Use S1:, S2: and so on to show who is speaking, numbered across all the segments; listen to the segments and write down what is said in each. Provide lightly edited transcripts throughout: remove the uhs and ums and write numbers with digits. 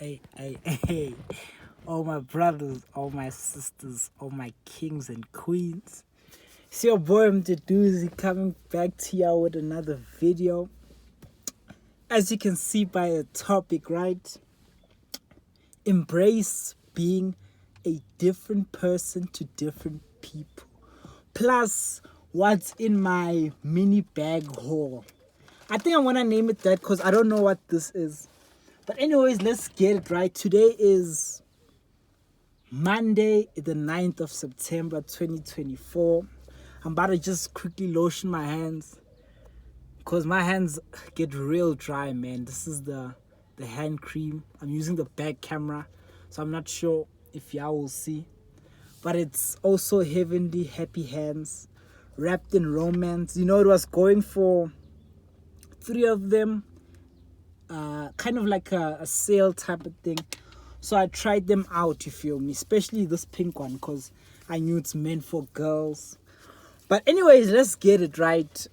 S1: Hey, all my brothers, all my sisters, all my kings and queens. It's your boy Mteduzi coming back to y'all with another video. As you can see by the topic, right? Embrace being a different person to different people. Plus, what's in my mini bag haul. I think I'm gonna name it that because I don't know what this is. But anyways, let's get it right. Today is Monday, the 9th of September, 2024. I'm about to just quickly lotion my hands because my hands get real dry, man. This is the hand cream. I'm using the back camera, so I'm not sure if y'all will see. But it's also heavenly, happy hands, wrapped in romance. You know, it was going for 3 of them. Kind of like a sale type of thing. So I tried them out, you feel me? Especially this pink one because I knew it's meant for girls. But anyways, let's get it right.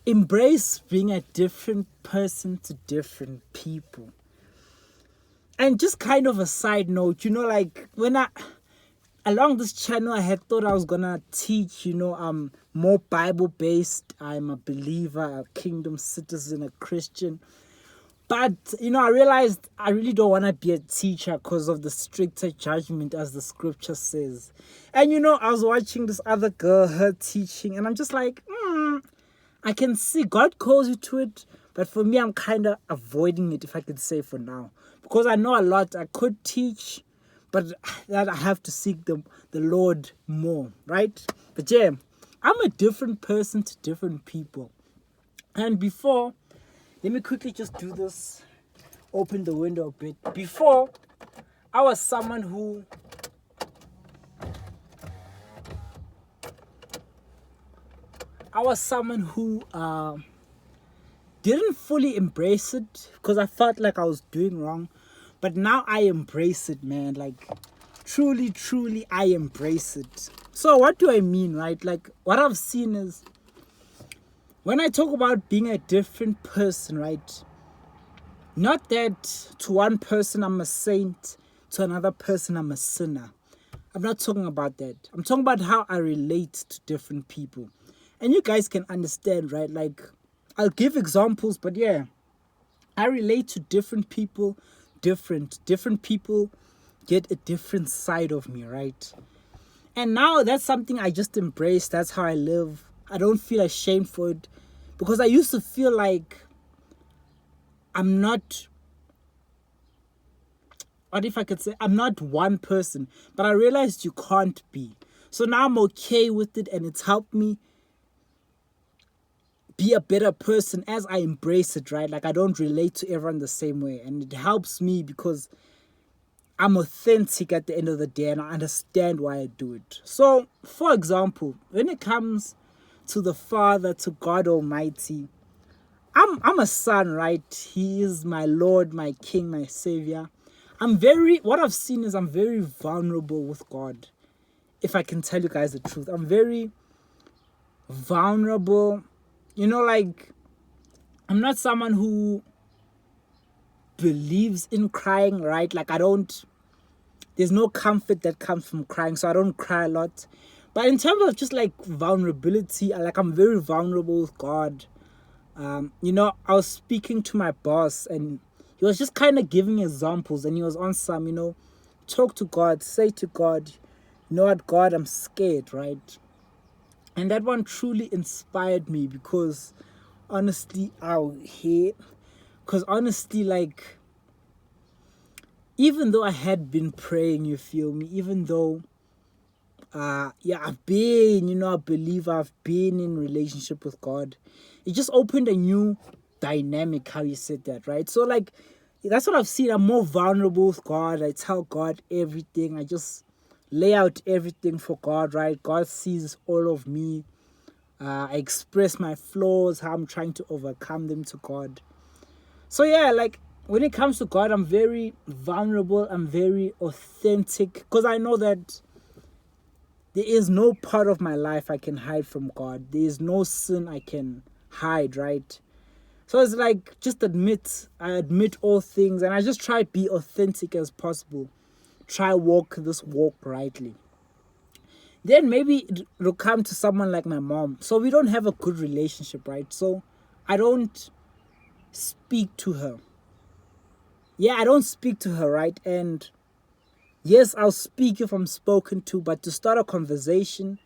S1: Embrace being a different person to different people. And just kind of a side note, you know, like along this channel, I had thought I was gonna teach, more Bible based. I'm a believer, a kingdom citizen, a Christian. But, I realized I really don't want to be a teacher because of the stricter judgment, as the scripture says. And, I was watching this other girl, her teaching, and I'm just like, I can see God calls you to it. But for me, I'm kind of avoiding it, if I could say for now. Because I know a lot I could teach, but that I have to seek the Lord more, right? But yeah, I'm a different person to different people. And before... let me quickly just do this. Open the window a bit. Before, I was someone who didn't fully embrace it because I felt like I was doing wrong. But now I embrace it, man. Like, truly, I embrace it. So what do I mean, right? Like, what I've seen is, when I talk about being a different person, right? Not that to one person I'm a saint, to another person I'm a sinner. I'm not talking about that. I'm talking about how I relate to different people. And you guys can understand, right? Like, I'll give examples, but yeah, I relate to different people different. Different people get a different side of me, right? And now that's something I just embrace. That's how I live. I don't feel ashamed for it. Because I used to feel like I'm not, what if I could say, I'm not one person. But I realized you can't be. So now I'm okay with it, and it's helped me be a better person as I embrace it, right? Like, I don't relate to everyone the same way. And it helps me because I'm authentic at the end of the day, and I understand why I do it. So, for example, when it comes to the Father, to God Almighty, I'm a son, right? He is my Lord, my King, my Savior. What I've seen is I'm very vulnerable with God. If I can tell you guys the truth, I'm very vulnerable. Like, I'm not someone who believes in crying, right? Like, there's no comfort that comes from crying, so I don't cry a lot. But in terms of just like vulnerability, I'm very vulnerable with God. I was speaking to my boss, and he was just kind of giving examples, and he was on some, talk to God, say to God, you know what, God, I'm scared, right? And that one truly inspired me because honestly, like, even though I had been praying, you feel me, even though I've been, I believe I've been in relationship with God. It just opened a new dynamic, how you said that, right? So, like, that's what I've seen. I'm more vulnerable with God. I tell God everything. I just lay out everything for God, right? God sees all of me. I express my flaws, how I'm trying to overcome them to God. So, yeah, like, when it comes to God, I'm very vulnerable. I'm very authentic because I know that there is no part of my life I can hide from God. There is no sin I can hide, right? So it's like, just I admit all things, and I just try to be authentic as possible. Try walk this walk rightly. Then maybe it'll come to someone like my mom. So we don't have a good relationship, right? So I don't speak to her. Yeah, I don't speak to her, right? And yes, I'll speak if I'm spoken to, but to start a conversation,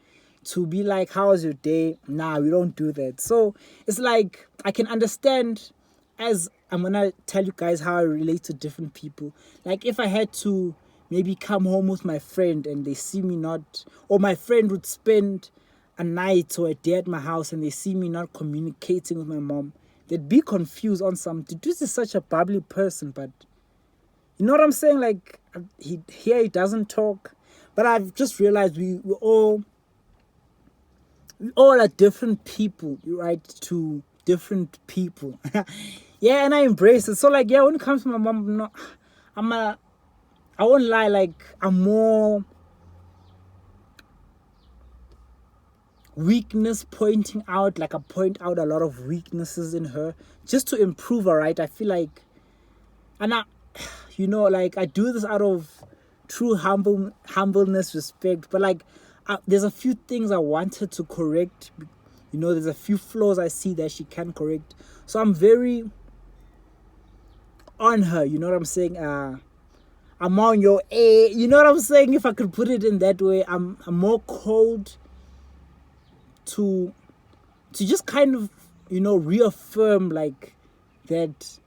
S1: to be like, how was your day? Nah, we don't do that. So it's like, I can understand, as I'm gonna tell you guys how I relate to different people. Like, if I had to maybe come home with my friend and they see me not, or my friend would spend a night or a day at my house and they see me not communicating with my mom, they'd be confused on something. This is such a bubbly person, but you know what I'm saying? Like, he doesn't talk. But I've just realized we all are different people, right? To different people. Yeah, and I embrace it. So like, yeah, when it comes to my mom, I won't lie, like, I'm more weakness pointing out. Like, I point out a lot of weaknesses in her just to improve her, right? I feel like, and like, I do this out of true humbleness, respect. But like, there's a few things I wanted to correct. There's a few flaws I see that she can correct. So I'm very on her. You know what I'm saying? I'm on your A. You know what I'm saying? If I could put it in that way, I'm more cold to just kind of, reaffirm, like, that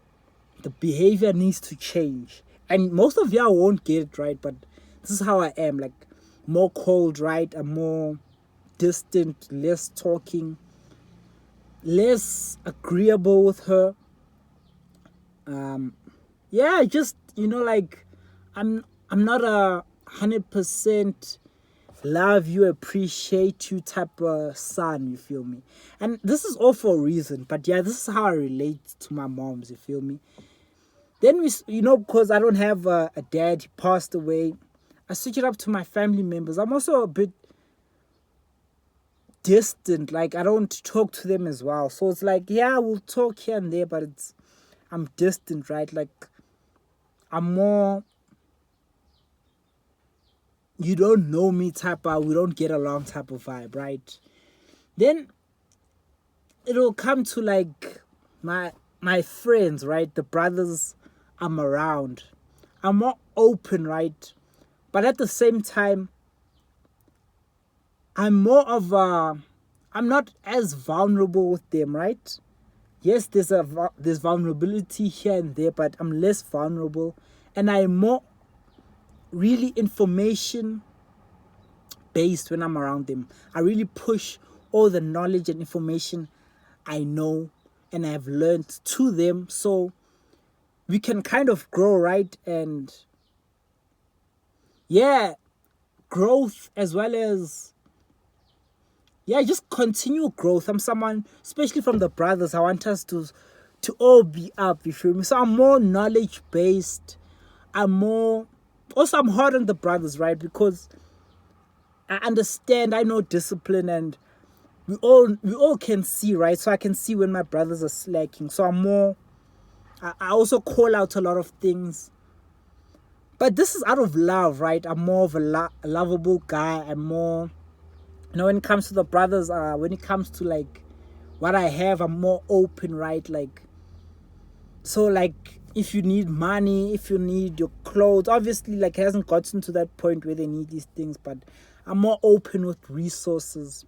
S1: the behavior needs to change. And most of y'all won't get it, right? But this is how I am, like, more cold, right? I'm more distant, less talking, less agreeable with her. Yeah, just, like, I'm not 100% love you, appreciate you type of son, you feel me? And this is all for a reason. But yeah, this is how I relate to my moms, you feel me? Then because I don't have a dad, he passed away, I switch it up to my family members. I'm also a bit distant, like, I don't talk to them as well. So it's like, yeah, we'll talk here and there, but I'm distant, right? Like, I'm more, you don't know me type of, we don't get along type of vibe, right? Then it'll come to like my friends, right? The brothers I'm around. I'm more open, right? But at the same time, I'm not as vulnerable with them, right? Yes, there's vulnerability here and there, but I'm less vulnerable, and I'm more really information based when I'm around them. I really push all the knowledge and information I know and I've learned to them, so we can kind of grow, right? And yeah, growth as well as just continue growth. I'm someone, especially from the brothers, I want us to all be up, you feel me? So I'm more knowledge based. I'm hard on the brothers, right? Because I understand, I know discipline, and we all can see, right? So I can see when my brothers are slacking. So I also call out a lot of things. But this is out of love, right? I'm more of a lovable guy. I'm more, when it comes to the brothers, when it comes to like what I have, I'm more open, right? Like, so like, if you need money, if you need your clothes, obviously, like, it hasn't gotten to that point where they need these things, but I'm more open with resources.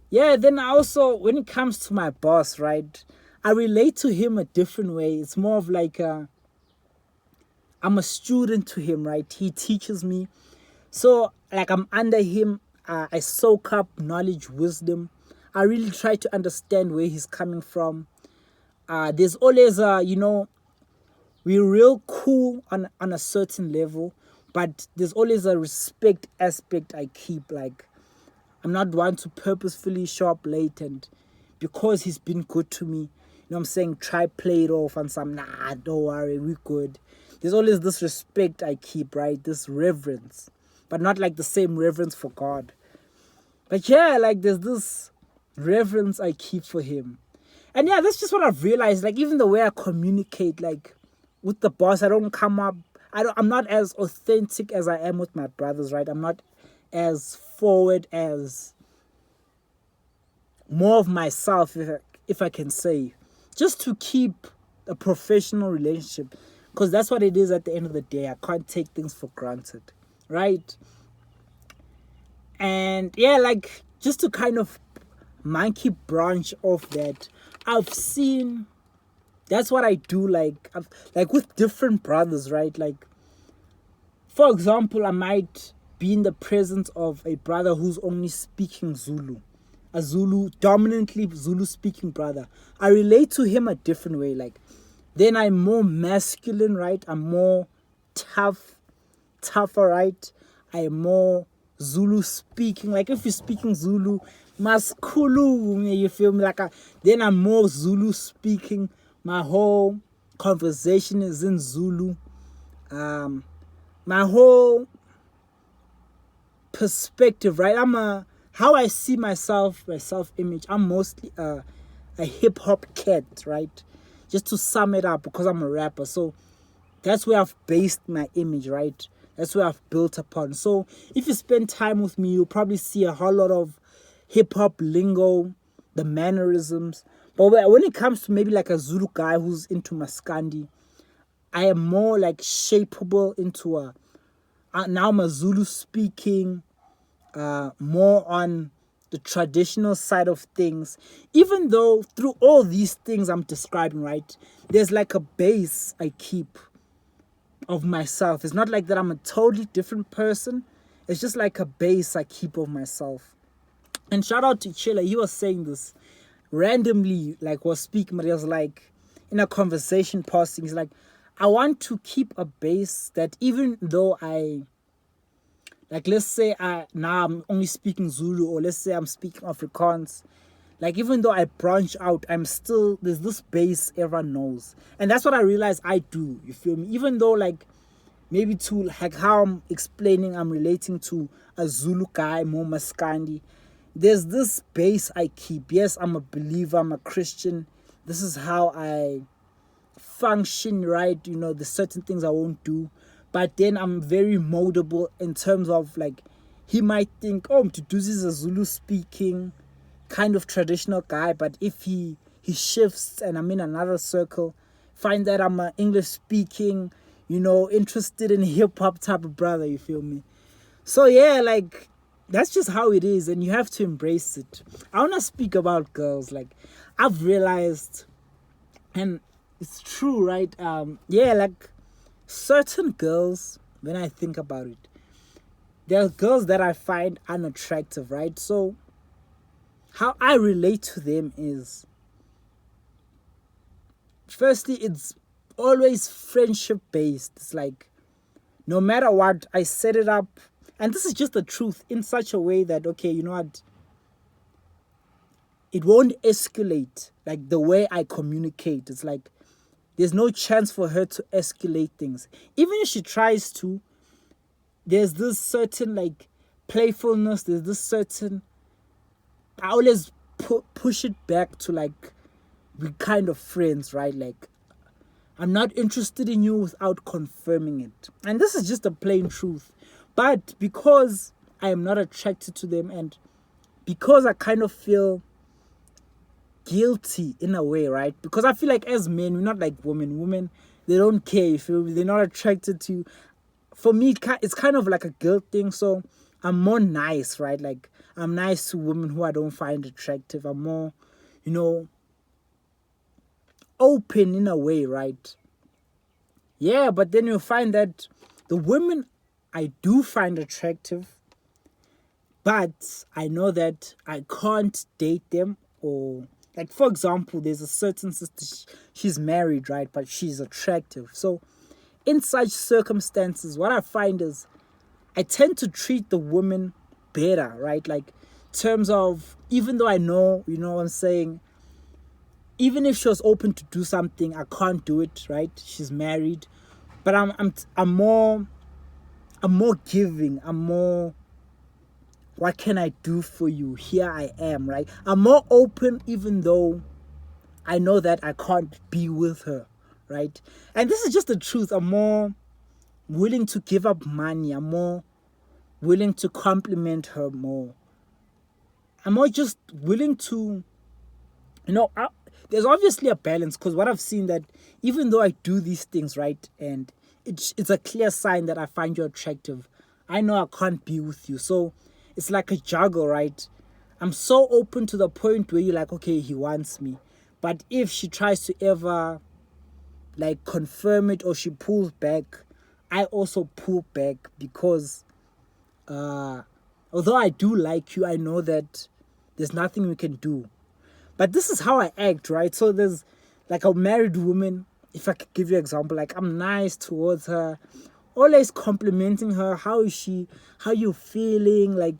S1: Yeah, then I also, when it comes to my boss, right, I relate to him a different way. It's more of like, I'm a student to him, right? He teaches me. So, like, I'm under him. I soak up knowledge, wisdom. I really try to understand where he's coming from. There's always, we're real cool on a certain level, but there's always a respect aspect I keep. Like, I'm not one to purposefully show up late, and because he's been good to me, what I'm saying, try play it off on some, nah, don't worry, we're good. There's always this respect I keep, right? This reverence, but not like the same reverence for God. But yeah, like, there's this reverence I keep for him. And yeah, that's just what I've realized. Like, even the way I communicate, like with the boss, I don't come up. I'm not as authentic as I am with my brothers, right? I'm not as forward, as more of myself, if I can say, just to keep a professional relationship, because that's what it is at the end of the day. I can't take things for granted, right? And yeah, like, just to kind of monkey branch off that, I've seen, that's what I do, like, like with different brothers, right? Like, for example, I might be in the presence of a brother who's only speaking Zulu, a Zulu, dominantly Zulu speaking brother. I relate to him a different way. Like, then I'm more masculine, right? I'm more tougher, right? I am more Zulu speaking. Like, if you're speaking Zulu, maskulu, you feel me? Like, then I'm more Zulu speaking. My whole conversation is in Zulu. My whole perspective, right? How I see myself, my self-image. I'm mostly a hip hop cat, right? Just to sum it up, because I'm a rapper. So that's where I've based my image, right? That's where I've built upon. So if you spend time with me, you'll probably see a whole lot of hip hop lingo, the mannerisms. But when it comes to maybe like a Zulu guy who's into Maskandi, I am more like shapeable into now I'm a Zulu speaking, more on the traditional side of things. Even though through all these things I'm describing, right, there's like a base I keep of myself. It's not like that I'm a totally different person. It's just like a base I keep of myself. And shout out to Chilla, he was saying this randomly, like, was speaking, but he was like, in a conversation passing, he's like, I want to keep a base that even though like, let's say now I'm only speaking Zulu, or let's say I'm speaking Afrikaans, like, even though I branch out, there's this base everyone knows. And that's what I realize I do, you feel me? Even though, like, maybe to, like, how I'm explaining, I'm relating to a Zulu guy, more Maskandi, there's this base I keep. Yes, I'm a believer, I'm a Christian. This is how I function, right? You know, there's certain things I won't do. But then I'm very moldable in terms of, like, he might think, oh, Mduduzi is a Zulu speaking kind of traditional guy. But if he shifts and I'm in another circle, find that I'm an English speaking, you know, interested in hip hop type of brother, you feel me? So yeah, like, that's just how it is, and you have to embrace it. I want to speak about girls. Like, I've realized, and it's true, right? Yeah, like, certain girls, when I think about it, there are girls that I find unattractive, right? So how I relate to them is, firstly, it's always friendship based. It's like, no matter what, I set it up. And this is just the truth, in such a way that, okay, you know what? It won't escalate, like, the way I communicate. It's like, there's no chance for her to escalate things. Even if she tries to, there's this certain, like, playfulness. There's this certain, I always push it back to, like, we kind of friends, right? Like, I'm not interested in you without confirming it. And this is just the plain truth. But because I am not attracted to them, and because I kind of feel guilty in a way, right? Because I feel like as men, we're not like women. Women, they don't care, you feel me? They're not attracted to you. For me, it's kind of like a guilt thing. So I'm more nice, right? Like, I'm nice to women who I don't find attractive. I'm more, you know, open in a way, right? Yeah, but then you'll find that the women I do find attractive, but I know that I can't date them. Or, like, for example, there's a certain sister, she's married, right? But she's attractive. So in such circumstances, what I find is I tend to treat the woman better, right? Like, terms of, even though I know, you know what I'm saying, even if she was open to do something, I can't do it, right? She's married. But I'm more giving. I'm more, what can I do for you? Here I am, right? I'm more open, even though I know that I can't be with her, right? And this is just the truth. I'm more willing to give up money. I'm more willing to compliment her more. I'm more just willing to, there's obviously a balance, because what I've seen that even though I do these things, right, and it's a clear sign that I find you attractive, I know I can't be with you. So it's like a juggle, right? I'm so open to the point where you're like, okay, he wants me. But if she tries to ever like confirm it or she pulls back, I also pull back, because although I do like you, I know that there's nothing we can do. But this is how I act, right? So there's like a married woman, if I could give you an example, like I'm nice towards her, always complimenting her. How is she? How you feeling? Like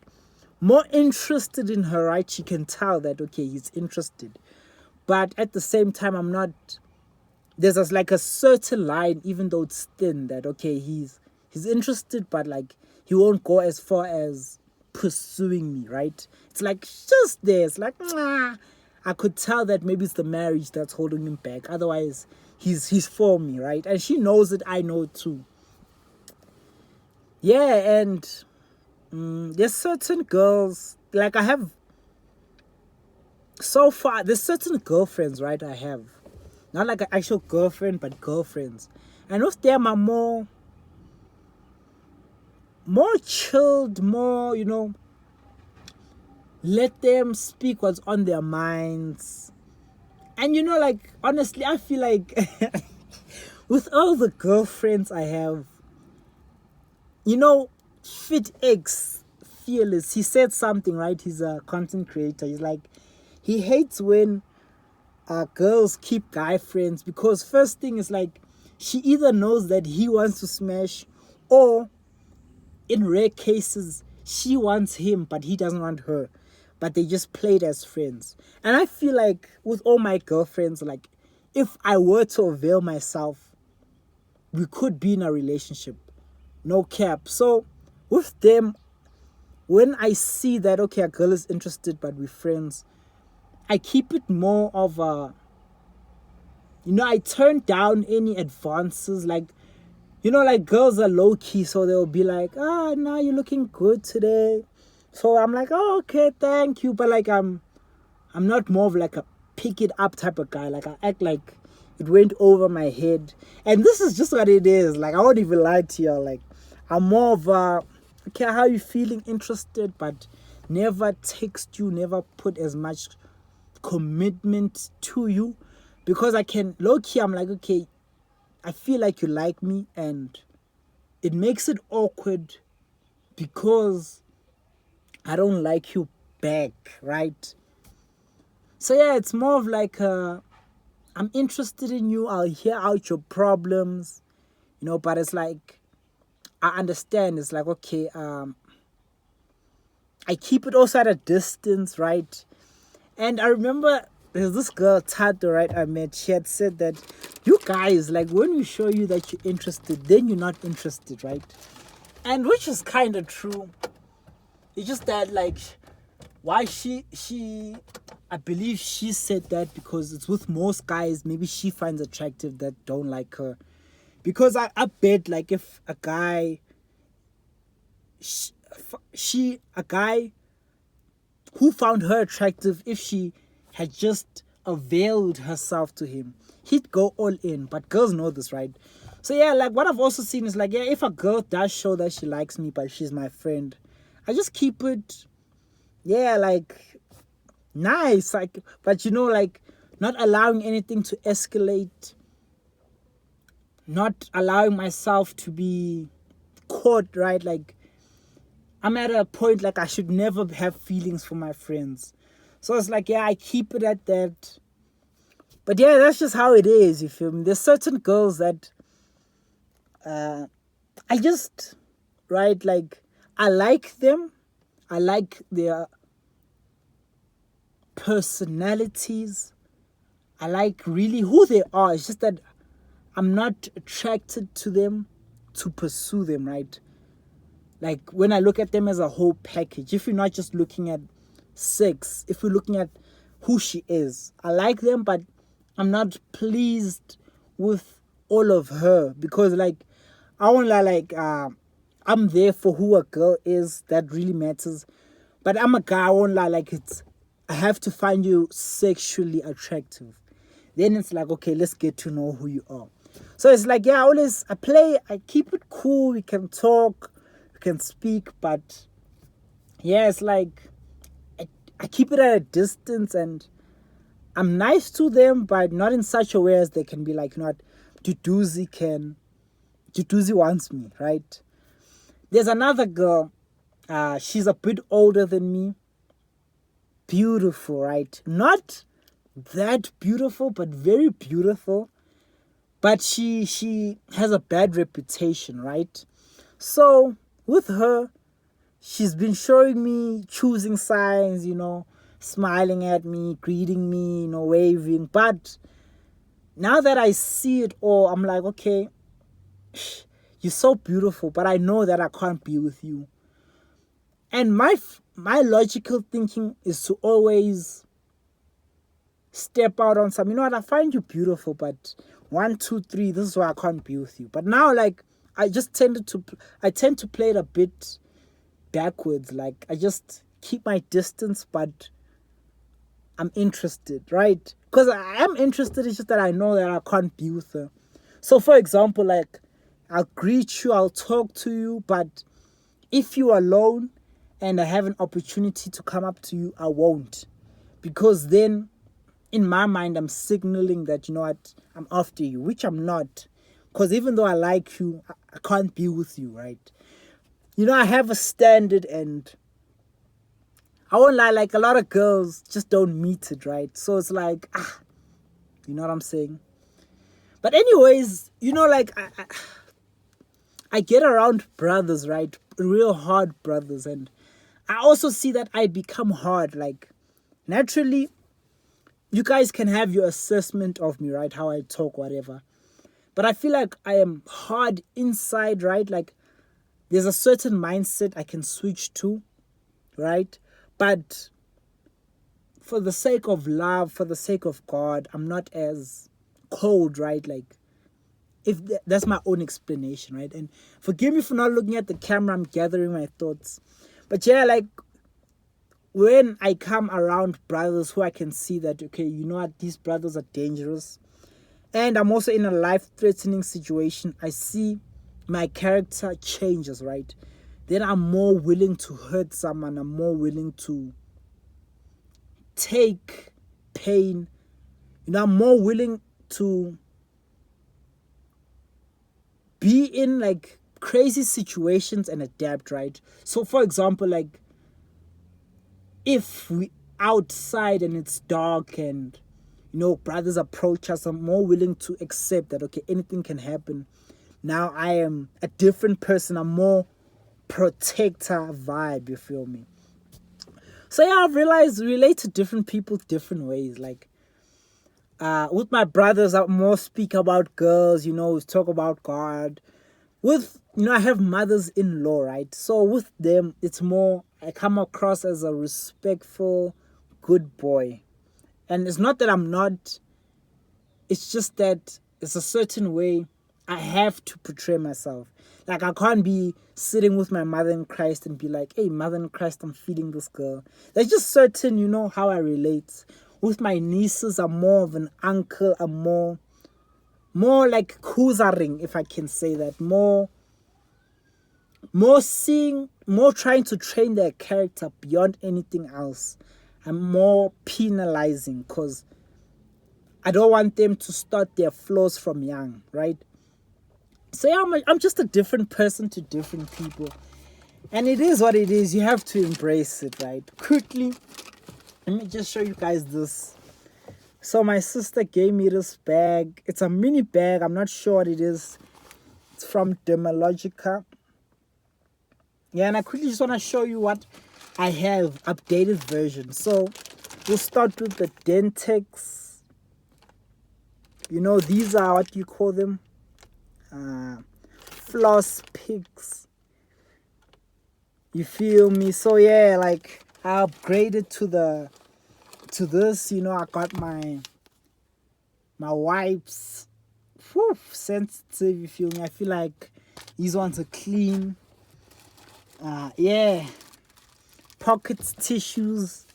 S1: more interested in her, right? She can tell that, okay, he's interested. But at the same time, I'm not, there's like a certain line, even though it's thin, that, okay, he's interested, but like he won't go as far as pursuing me, right? It's like just there. It's like, nah. I could tell that maybe it's the marriage that's holding him back. Otherwise, he's for me, right? And she knows it. I know it too. Yeah, and there's certain girls, like I have, so far, there's certain girlfriends, right, I have. Not like an actual girlfriend, but girlfriends. And with them, I'm more chilled, more, let them speak what's on their minds. And like, honestly, I feel like with all the girlfriends I have, Fit X, Fearless, he said something, right? He's a content creator. He's like, he hates when girls keep guy friends, because first thing is like, she either knows that he wants to smash, or in rare cases, she wants him, but he doesn't want her. But they just played as friends. And I feel like with all my girlfriends, like if I were to avail myself, we could be in a relationship. No cap. So with them, when I see that, okay, a girl is interested, but we're friends, I keep it more of a, I turn down any advances. Like, like girls are low key, so they'll be like, no, you're looking good today. So I'm like, oh, okay, thank you. But like, I'm not more of like a pick it up type of guy. Like I act like it went over my head. And this is just what it is. Like, I won't even lie to you. Like, I'm more of a, okay, how you feeling, interested, but never text you, never put as much commitment to you. Because I can, low key, I'm like, okay, I feel like you like me, and it makes it awkward because I don't like you back, right? So yeah, it's more of like, I'm interested in you, I'll hear out your problems, but it's like, I understand, it's like, okay, I keep it also at a distance, right? And I remember there's this girl, Tato, right, I met. She had said that you guys, like, when we show you that you're interested, then you're not interested, right? And which is kind of true. It's just that, like, why she I believe she said that because it's with most guys, maybe she finds attractive that don't like her. Because I bet, like, if a guy, a guy who found her attractive, if she had just availed herself to him, he'd go all in. But girls know this, right? So yeah, like, what I've also seen is like, yeah, if a girl does show that she likes me, but she's my friend, I just keep it, yeah, like, nice, like, but like, not allowing anything to escalate, not allowing myself to be caught, right? Like, I'm at a point, like, I should never have feelings for my friends. So it's like, yeah, I keep it at that. But yeah, that's just how it is, you feel me? There's certain girls that I just, right, like, I like them. I like their personalities. I like really who they are. It's just that I'm not attracted to them to pursue them, right? Like, when I look at them as a whole package, if you're not just looking at sex, if we're looking at who she is, I like them, but I'm not pleased with all of her, because like I won't lie, like I'm there for who a girl is. That really matters. But I'm a guy, I won't lie, like I have to find you sexually attractive. Then it's like, okay, let's get to know who you are. So it's like, yeah, I keep it cool, we can talk, we can speak, but yeah, it's like I keep it at a distance, and I'm nice to them, but not in such a way as they can be like, you know what, Duduzi wants me, right? There's another girl, she's a bit older than me. Beautiful, right? Not that beautiful, but very beautiful. But she has a bad reputation, right? So with her, she's been showing me choosing signs, smiling at me, greeting me, waving. But now that I see it all, I'm like, okay, you're so beautiful, but I know that I can't be with you. And my logical thinking is to always step out on some, you know what, I find you beautiful, but 1, 2, 3, this is why I can't be with you. But now, like, I tend to play it a bit backwards. Like, I just keep my distance, but I'm interested, right? Because I am interested, it's just that I know that I can't be with her. So for example, like, I'll greet you, I'll talk to you, but if you're alone and I have an opportunity to come up to you, I won't. Because then, in my mind, I'm signaling that, you know what, I'm after you, which I'm not. Because even though I like you, I can't be with you, right? I have a standard, and I won't lie, like, a lot of girls just don't meet it, right? So it's like, you know what I'm saying? But anyways, like, I get around brothers, right? Real hard brothers. And I also see that I become hard. Like, naturally, you guys can have your assessment of me, right? How I talk, whatever. But I feel like I am hard inside, right? Like, there's a certain mindset I can switch to, right? But for the sake of love, for the sake of God, I'm not as cold, right? Like, that's my own explanation, right? And forgive me for not looking at the camera, I'm gathering my thoughts. But yeah, like, when I come around brothers who I can see that, okay, you know what, these brothers are dangerous, and I'm also in a life-threatening situation, I see my character changes, right? Then I'm more willing to hurt someone, I'm more willing to take pain, I'm more willing to be in like crazy situations and adapt, right? So for example, like, if we outside and it's dark and brothers approach us, I'm more willing to accept that, okay, anything can happen. Now I am a different person, I'm more protector vibe, you feel me? So yeah, I've realized relate to different people different ways. Like, with my brothers, I more speak about girls, talk about God. With, I have mothers-in-law, right? So with them, it's more, I come across as a respectful, good boy. And it's not that I'm not, it's just that it's a certain way I have to portray myself. Like, I can't be sitting with my mother in Christ and be like, hey, mother in Christ, I'm feeding this girl. There's just certain, how I relate. With my nieces, I'm more of an uncle. I'm more like Kuzaring, if I can say that. More trying to train their character beyond anything else. I'm more penalizing, because I don't want them to start their flaws from young, right? So yeah, I'm just a different person to different people. And it is what it is. You have to embrace it, right? Quickly, let me just show you guys this. So my sister gave me this bag. It's a mini bag. I'm not sure what it is. It's from DERMALOGICA. Yeah, and I quickly just want to show you what I have, updated version. So we'll start with the Dentex. These are, what do you call them? Floss picks. You feel me? So yeah, like, I upgraded to this. I got my My wipes, whew, sensitive, you feel me? I feel like these ones are clean. Yeah. Pockets, tissues,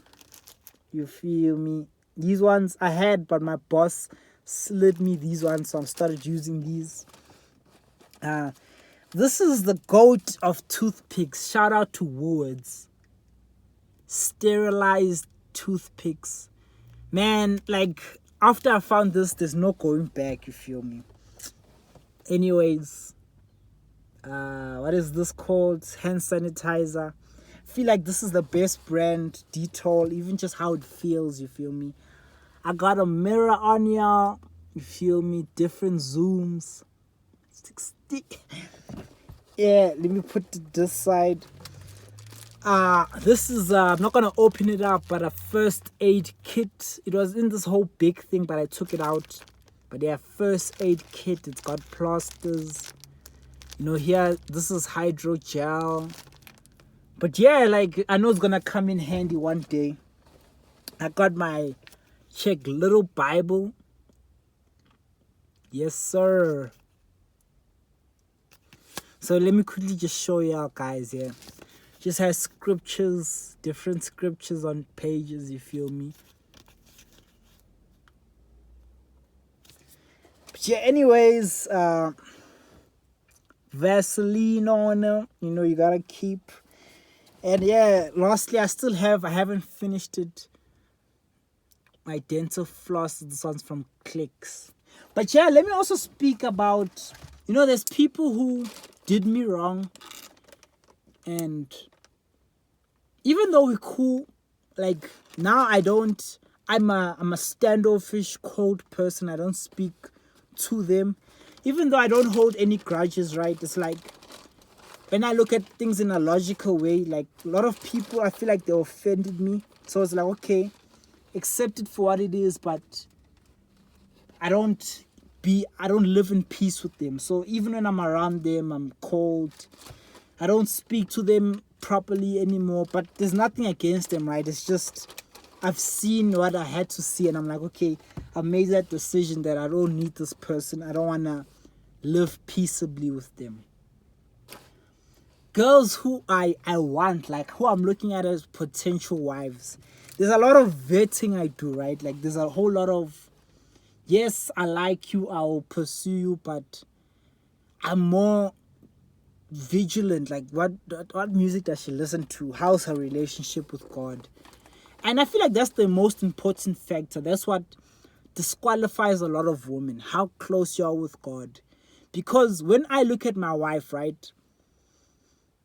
S1: you feel me? These ones I had, but my boss slid me these ones, so I started using these. This is the goat of toothpicks. Shout out to Woolworths. Sterilized toothpicks. Man, like, after I found this, there's no going back, you feel me? Anyways, what is this called? Hand sanitizer. I feel like this is the best brand. Dettol, even just how it feels, you feel me? I got a mirror on y'all, you feel me? Different zooms. 60. Yeah, let me put this side. This is I'm not gonna open it up, but a first aid kit. It was in this whole big thing, but I took it out. But yeah, first aid kit. It's got plasters. You know, here this is hydrogel. But yeah, like, I know it's gonna come in handy one day. I got my little Bible. Yes, sir. So let me quickly just show y'all guys here. Just has scriptures, different scriptures on pages, you feel me? But yeah, anyways, Vaseline on it, you know, you gotta keep. And yeah, lastly, I haven't finished it. My dental floss, this one's from Clicks. But yeah, let me also speak about, you know, there's people who did me wrong. And even though we're cool, like, now I'm a standoffish, cold person. I don't speak to them. Even though I don't hold any grudges, right? It's like, when I look at things in a logical way, like, a lot of people, I feel like they offended me. So it's like, okay, accept it for what it is, but I don't live in peace with them. So even when I'm around them, I'm cold. I don't speak to them properly anymore, but there's nothing against them, right? It's just I've seen what I had to see, and I'm like, okay, I made that decision that I don't need this person. I don't want to live peaceably with them. Girls who I want, like, who I'm looking at as potential wives, there's a lot of vetting I do, right? Like, there's a whole lot of, yes, I like you, I'll pursue you, but I'm more vigilant. Like, what music does she listen to? How's her relationship with God? And I feel like that's the most important factor. That's what disqualifies a lot of women, how close you are with God. Because when I look at my wife, right,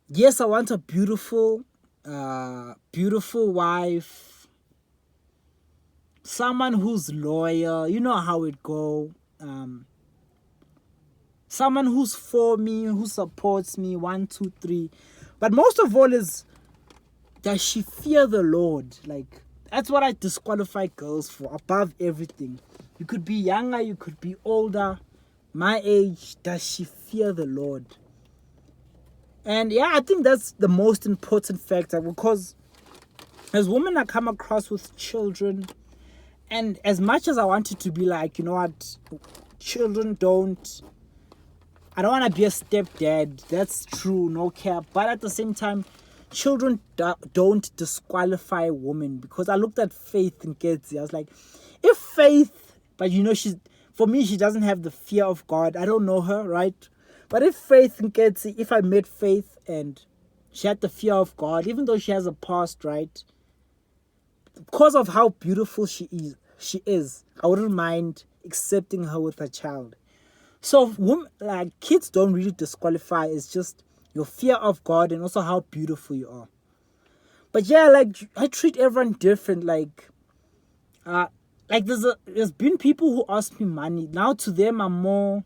S1: yes, I want a beautiful wife, someone who's loyal, you know how it go, someone who's for me, who supports me, 1, 2, 3. But most of all is, does she fear the Lord? Like, that's what I disqualify girls for, above everything. You could be younger, you could be older, my age. Does she fear the Lord? And yeah, I think that's the most important factor, because as women I come across with children, and as much as I wanted to be like, you know what, children I don't want to be a stepdad. That's true, no care. But at the same time, children don't disqualify women. Because I looked at Faith and Ketsi. I was like, if Faith, but you know, for me, she doesn't have the fear of God. I don't know her, right? But if Faith and Ketsi, if I met Faith and she had the fear of God, even though she has a past, right? Because of how beautiful she is, I wouldn't mind accepting her with a child. So like, kids don't really disqualify. It's just your fear of God and also how beautiful you are. But yeah, like, I treat everyone different. Like there's been people who ask me money. Now to them I'm more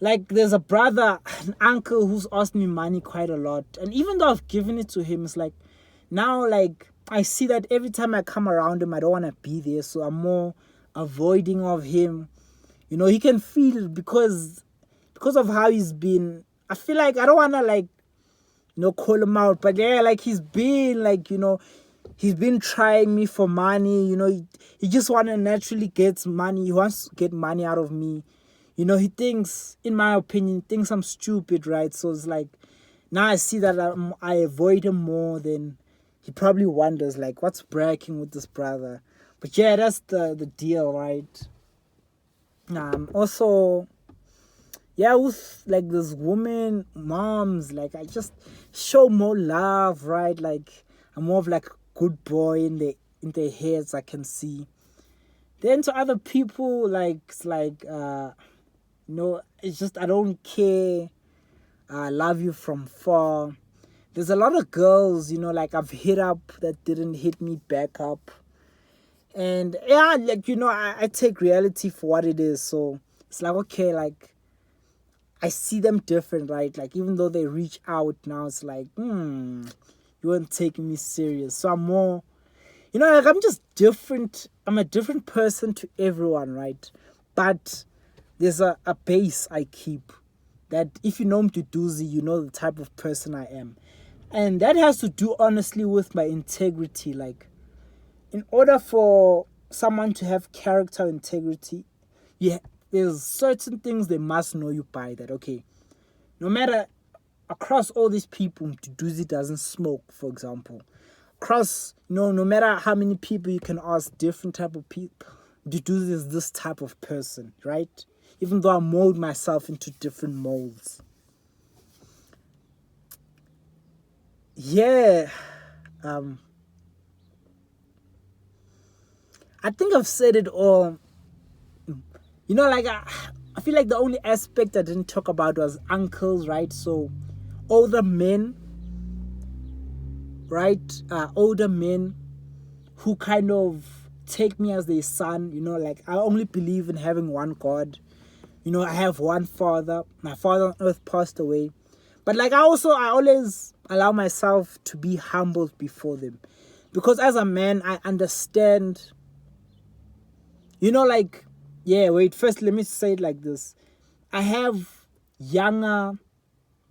S1: like, there's a brother, an uncle who's asked me money quite a lot. And even though I've given it to him, it's like, now, like, I see that every time I come around him, I don't want to be there. So I'm more avoiding of him. You know, he can feel it because of how he's been. I feel like I don't want to, like, you know, call him out. But yeah, like, he's been, like, you know, He's been trying me for money, he just want to naturally get money. He wants to get money out of me. He thinks, in my opinion, thinks I'm stupid, right? So it's like, now I see that I avoid him more than he probably wonders, like, what's breaking with this brother? But yeah, that's the deal, right? Also, yeah, with like this woman, moms, like I just show more love, right? Like I'm more of like a good boy in their heads, I can see. Then to other people, like it's like it's just I don't care. I love you from far. There's a lot of girls, like I've hit up that didn't hit me back up. And yeah, like I take reality for what it is. So it's like, okay, like I see them different, right? Like even though they reach out now, it's like, you weren't taking me serious. So I'm more, like I'm just different. I'm a different person to everyone, right? But there's a base I keep that if you know me to doozy, you know the type of person I am. And that has to do honestly with my integrity. Like in order for someone to have character integrity, there's certain things they must know you by. That okay, no matter across all these people, Duduzi doesn't smoke, for example. Across, no matter how many people you can ask, different type of people, Duduzi is this type of person, right? Even though I mold myself into different molds. Yeah. I think I've said it all. Like I feel like the only aspect I didn't talk about was uncles, right? So older men, right? Older men who kind of take me as their son, like I only believe in having one God. I have one father. My father on earth passed away. But like I always allow myself to be humbled before them. Because as a man, I understand, like, yeah, wait, first let me say it like this. I have younger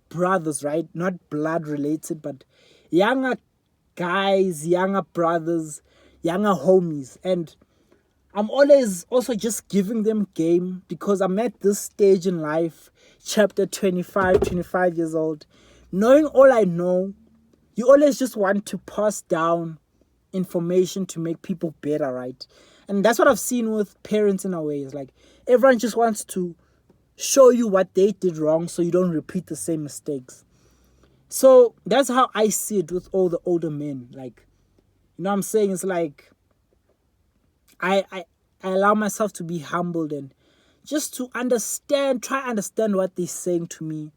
S1: brothers, right? Not blood related, but younger guys, younger brothers, younger homies. And I'm always also just giving them game because I'm at this stage in life, chapter 25 years old. Knowing all I know, you always just want to pass down information to make people better, right? And that's what I've seen with parents in a way. It's like everyone just wants to show you what they did wrong so you don't repeat the same mistakes. So that's how I see it with all the older men. Like, what I'm saying? It's like I allow myself to be humbled and just to try to understand what they're saying to me,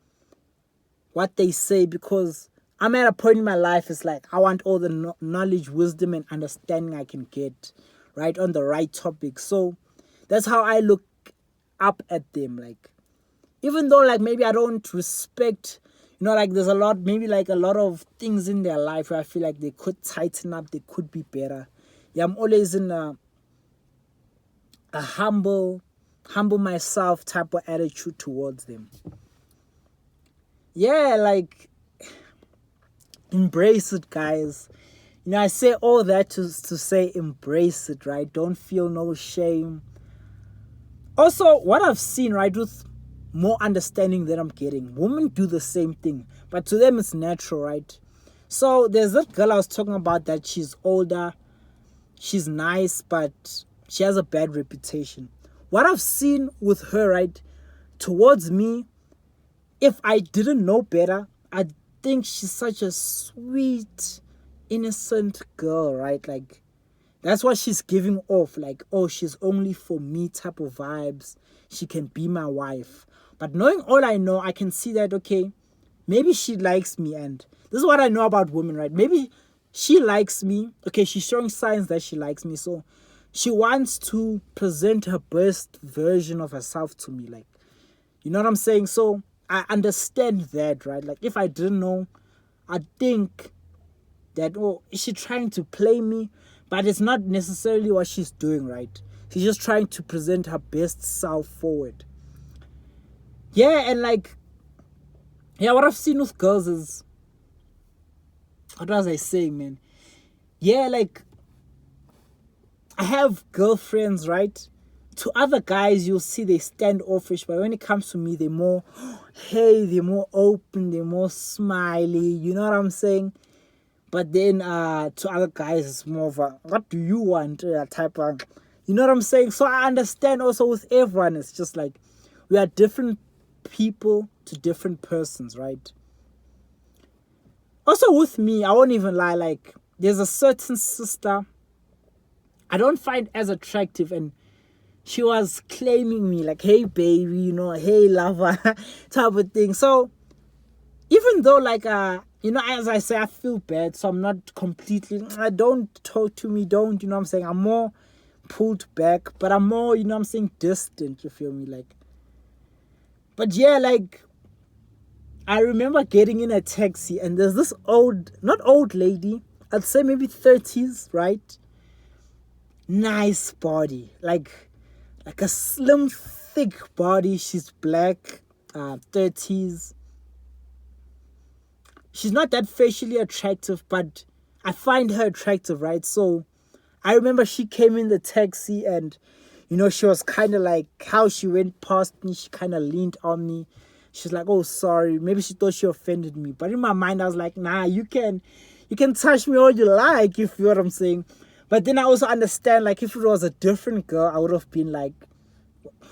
S1: what they say, because I'm at a point in my life, it's like I want all the knowledge, wisdom, and understanding I can get, right, on the right topic. So that's how I look up at them. Like, even though, like, maybe I don't respect, like, there's a lot of things in their life where I feel like they could tighten up, they could be better. Yeah, I'm always in a humble myself type of attitude towards them. Yeah, like, embrace it, guys. I say all that to say embrace it, right? Don't feel no shame. Also, what I've seen, right, with more understanding that I'm getting, women do the same thing, but to them it's natural, right? So there's that girl I was talking about that she's older, she's nice, but she has a bad reputation. What I've seen with her, right, towards me, if I didn't know better, I'd think she's such a sweet, innocent girl, right? Like, that's what she's giving off. Like, oh, she's only for me type of vibes. She can be my wife. But knowing all I know, I can see that, okay, maybe she likes me. And this is what I know about women, right? Maybe she likes me. Okay, she's showing signs that she likes me. So she wants to present her best version of herself to me. Like, you know what I'm saying? So I understand that, right? Like, if I didn't know, I'd think that, oh, is she trying to play me? But it's not necessarily what she's doing, right? She's just trying to present her best self forward. Yeah, and like, yeah, what I've seen with girls is, what was I saying, man? yeah, like I have girlfriends, right? To other guys, you'll see they standoffish, but when it comes to me, they're more, hey, they're more open, they're more smiley. You know what I'm saying? But then to other guys, it's more of a, what do you want? Type of, you know what I'm saying? So I understand also with everyone, it's just like we are different people to different persons, right? Also with me, I won't even lie, like there's a certain sister I don't find as attractive, and she was claiming me like, hey baby, you know, hey lover, type of thing. So even though like you know, as I say, I feel bad, so I'm not completely, I don't talk to me, don't, you know what I'm saying, I'm more pulled back, but I'm more, you know what I'm saying, distant, you feel me, like. But yeah, like I remember getting in a taxi, and there's this old, not old lady, I'd say maybe 30s, right? Nice body, like a slim, thick body. She's black, 30s. She's not that facially attractive, but I find her attractive, right? So I remember she came in the taxi, and you know, she was kind of like, how she went past me, she kind of leaned on me. She's like, oh sorry, maybe she thought she offended me, but in my mind I was like, nah, you can touch me all you like, you feel what I'm saying. But then I also understand, like, if it was a different girl, I would have been like,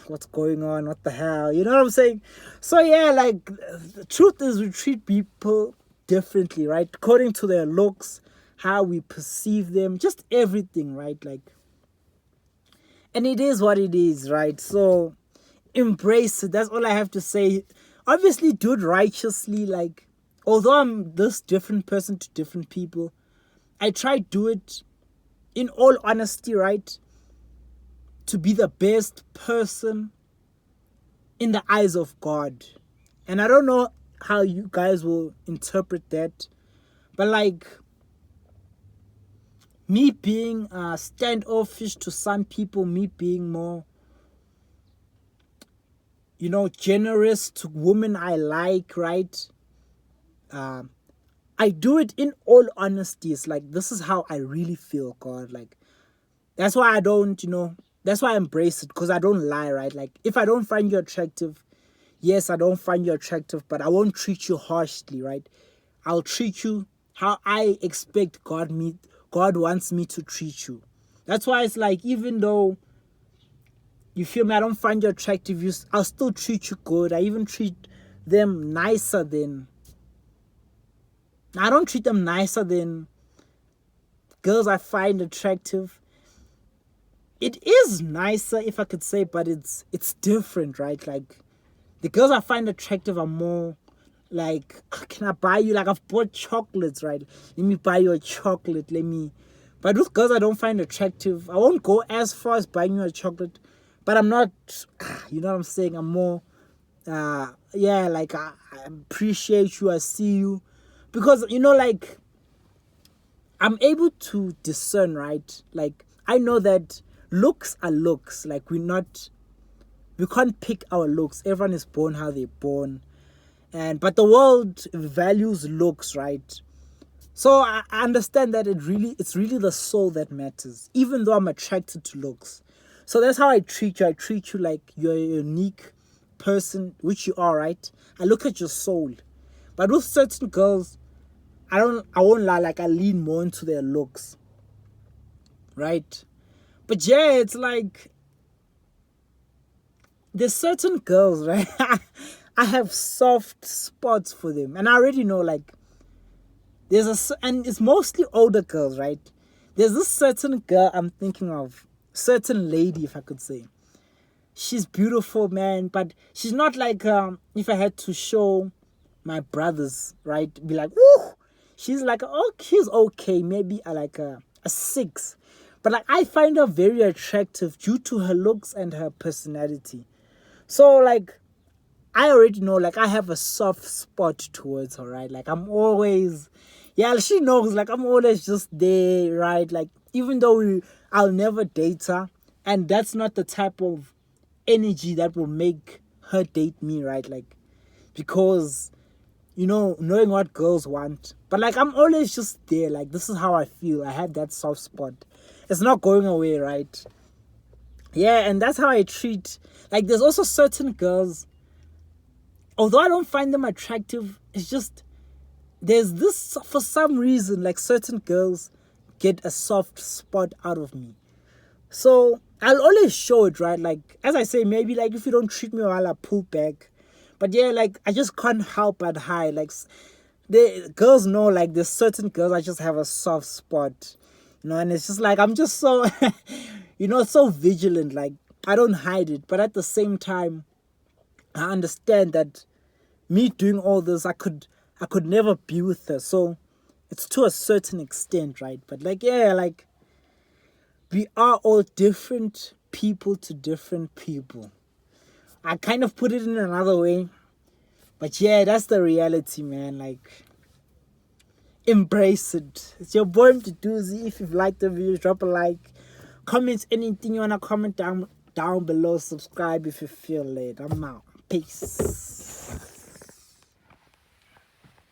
S1: what's going on, what the hell, you know what I'm saying? So yeah, like the truth is we treat people differently, right? According to their looks, how we perceive them, just everything, right? Like, and it is what it is, right? So embrace it, that's all I have to say. Obviously do it righteously, like, although I'm this different person to different people, I try to do it in all honesty, right? To be the best person in the eyes of God. And I don't know how you guys will interpret that, but like me being standoffish to some people, me being more, you know, generous to women I like, right? I do it in all honesty. It's like, this is how I really feel, God. Like, that's why I don't, you know, that's why I embrace it, because I don't lie, right? Like, if I don't find you attractive, yes, I don't find you attractive, but I won't treat you harshly, right? I'll treat you how I expect God wants me to treat you. That's why it's like, even though you feel me, I don't find you attractive, I'll still treat you good. I even treat them nicer than, I don't treat them nicer than girls I find attractive. It is nicer, if I could say, but it's different, right? Like, the girls I find attractive are more like, can I buy you, like, I've bought chocolates, right? Let me buy you a chocolate, but with girls I don't find attractive, I won't go as far as buying you a chocolate, but I'm not, you know what I'm saying, I'm more, yeah, like, I appreciate you, I see you, because, you know, like, I'm able to discern, right? Like, I know that looks are looks, like, we can't pick our looks, everyone is born how they're born, but the world values looks, right? So I understand that it's really the soul that matters, even though I'm attracted to looks. So that's how I treat you. I treat you like you're a unique person, which you are, right? I look at your soul. But with certain girls, I won't lie, like, I lean more into their looks, right? But yeah, it's like, there's certain girls, right? I have soft spots for them, and I already know, like, and it's mostly older girls, right? There's this certain girl I'm thinking of, certain lady, if I could say. She's beautiful, man, but she's not like, if I had to show my brothers, right, be like, woo, she's like, oh, she's okay, maybe like a 6, but like, I find her very attractive due to her looks and her personality. So like, I already know, like, I have a soft spot towards her, right? Like, I'm always, yeah, she knows, like, I'm always just there, right? Like, even though I'll never date her, and that's not the type of energy that will make her date me, right? Like, because, you know, knowing what girls want. But like, I'm always just there. Like, this is how I feel. I have that soft spot. It's not going away, right? Yeah, and that's how I treat. Like, there's also certain girls, although I don't find them attractive, it's just there's this, for some reason, like, certain girls get a soft spot out of me. So I'll always show it, right? Like, as I say, maybe like if you don't treat me well, I pull back. But yeah, like, I just can't help but hide. Like, the girls know, like, there's certain girls I just have a soft spot, you know, and it's just like I'm just so you know, so vigilant. Like, I don't hide it, but at the same time, I understand that me doing all this, I could never be with her. So it's to a certain extent, right? But like, yeah, like, we are all different people to different people. I kind of put it in another way, but yeah, that's the reality, man. Like, embrace it. It's your boy Mduduzi. If you've liked the video, drop a like, comment anything you wanna comment down below, subscribe if you feel it. I'm out. Peace.